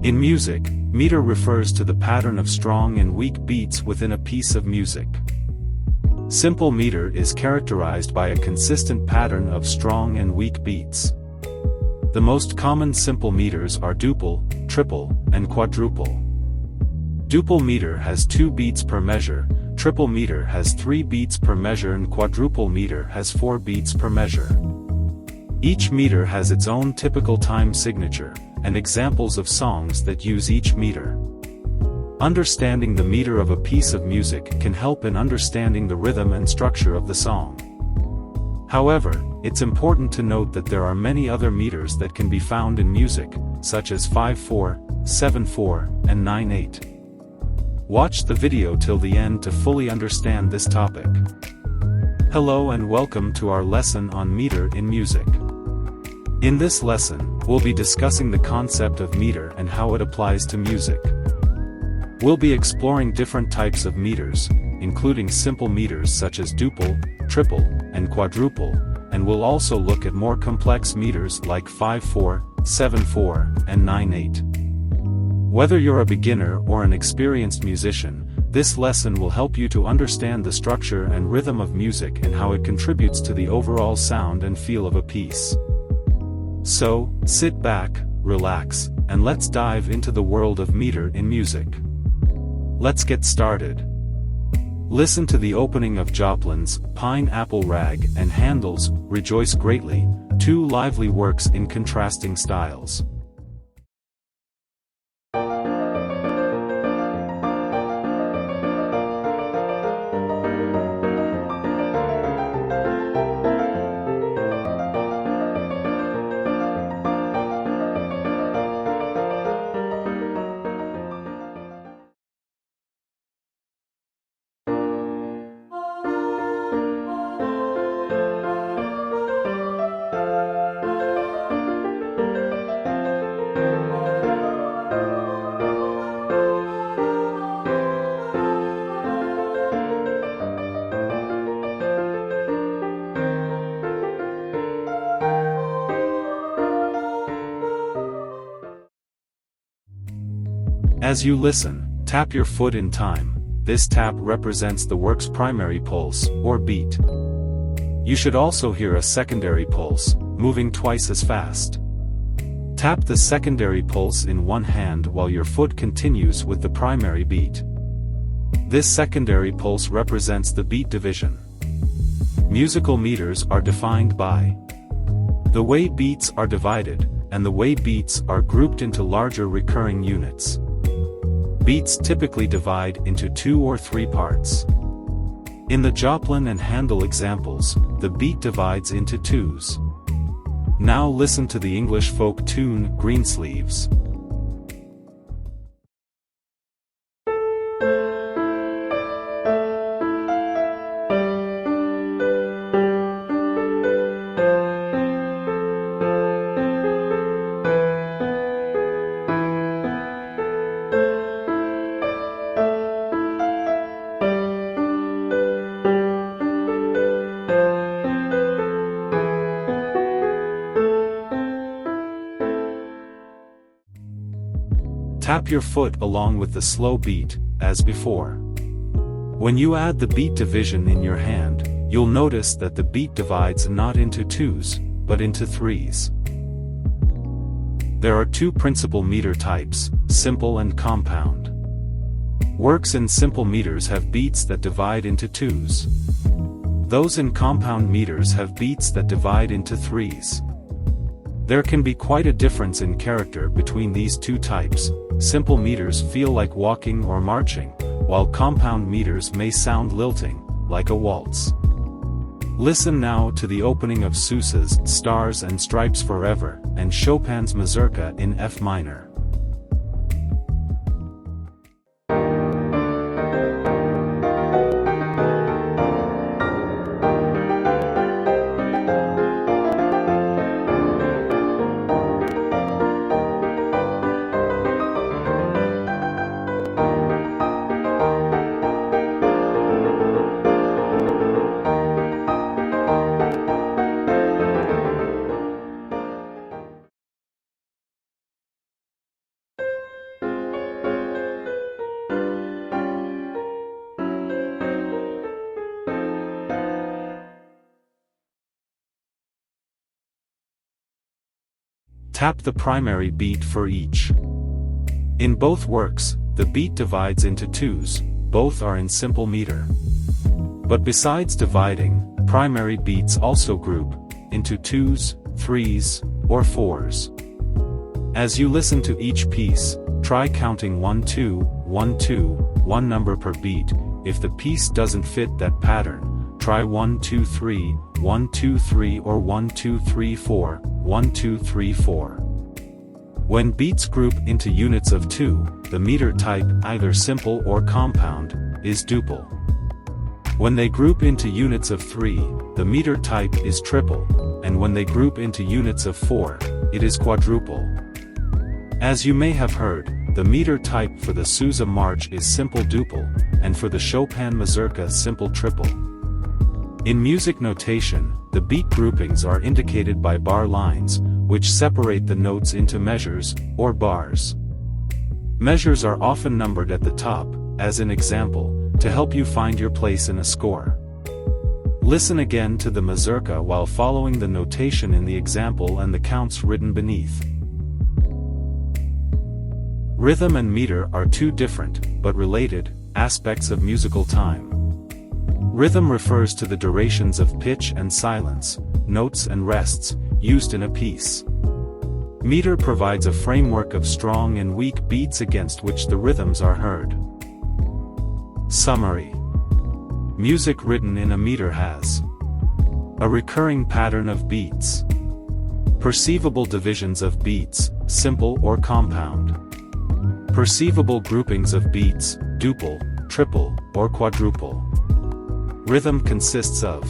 In music, meter refers to the pattern of strong and weak beats within a piece of music. Simple meter is characterized by a consistent pattern of strong and weak beats. The most common simple meters are duple, triple, and quadruple. Duple meter has 2 beats per measure, triple meter has 3 beats per measure, and quadruple meter has 4 beats per measure. Each meter has its own typical time signature, and examples of songs that use each meter. Understanding the meter of a piece of music can help in understanding the rhythm and structure of the song. However, it's important to note that there are many other meters that can be found in music, such as 5/4, 7/4, and 9/8. Watch the video till the end to fully understand this topic. Hello and welcome to our lesson on meter in music. In this lesson, we'll be discussing the concept of meter and how it applies to music. We'll be exploring different types of meters, including simple meters such as duple, triple, and quadruple, and we'll also look at more complex meters like 5/4, 7/4, and 9/8. Whether you're a beginner or an experienced musician, this lesson will help you to understand the structure and rhythm of music and how it contributes to the overall sound and feel of a piece. So, sit back, relax, and let's dive into the world of meter in music. Let's get started. Listen to the opening of Joplin's Pineapple Rag and Handel's Rejoice Greatly, 2 lively works in contrasting styles. As you listen, tap your foot in time. This tap represents the work's primary pulse, or beat. You should also hear a secondary pulse, moving twice as fast. Tap the secondary pulse in one hand while your foot continues with the primary beat. This secondary pulse represents the beat division. Musical meters are defined by the way beats are divided, and the way beats are grouped into larger recurring units. Beats typically divide into 2 or 3 parts. In the Joplin and Handel examples, the beat divides into 2s. Now listen to the English folk tune Greensleeves. Tap your foot along with the slow beat, as before. When you add the beat division in your hand, you'll notice that the beat divides not into 2s, but into 3s. There are 2 principal meter types, simple and compound. Works in simple meters have beats that divide into 2s. Those in compound meters have beats that divide into 3s. There can be quite a difference in character between these 2 types. Simple meters feel like walking or marching, while compound meters may sound lilting, like a waltz. Listen now to the opening of Sousa's Stars and Stripes Forever, and Chopin's Mazurka in F minor. Tap the primary beat for each. In both works, the beat divides into twos, both are in simple meter. But besides dividing, primary beats also group into twos, threes, or fours. As you listen to each piece, try counting 1 2, 1 2, 1 number per beat. If the piece doesn't fit that pattern, try 1 2 3, 1 2 3 or 1 2 3 4, 1 2 3 4. When beats group into units of 2, the meter type, either simple or compound, is duple. When they group into units of 3, the meter type is triple, and when they group into units of 4, it is quadruple. As you may have heard, the meter type for the Sousa March is simple duple, and for the Chopin mazurka simple triple. In music notation, the beat groupings are indicated by bar lines, which separate the notes into measures, or bars. Measures are often numbered at the top, as an example, to help you find your place in a score. Listen again to the mazurka while following the notation in the example and the counts written beneath. Rhythm and meter are two different, but related, aspects of musical time. Rhythm refers to the durations of pitch and silence, notes and rests, used in a piece. Meter provides a framework of strong and weak beats against which the rhythms are heard. Summary. Music written in a meter has a recurring pattern of beats, perceivable divisions of beats, simple or compound, perceivable groupings of beats, duple, triple, or quadruple. Rhythm consists of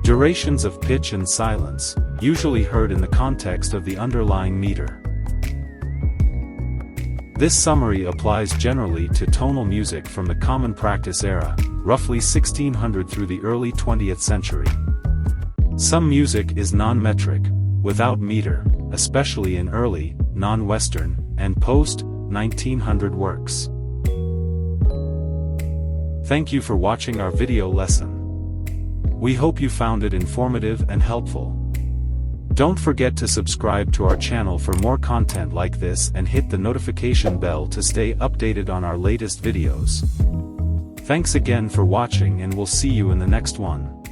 durations of pitch and silence, usually heard in the context of the underlying meter. This summary applies generally to tonal music from the common practice era, roughly 1600 through the early 20th century. Some music is non-metric, without meter, especially in early, non-Western, and post-1900 works. Thank you for watching our video lesson. We hope you found it informative and helpful. Don't forget to subscribe to our channel for more content like this and hit the notification bell to stay updated on our latest videos. Thanks again for watching and we'll see you in the next one.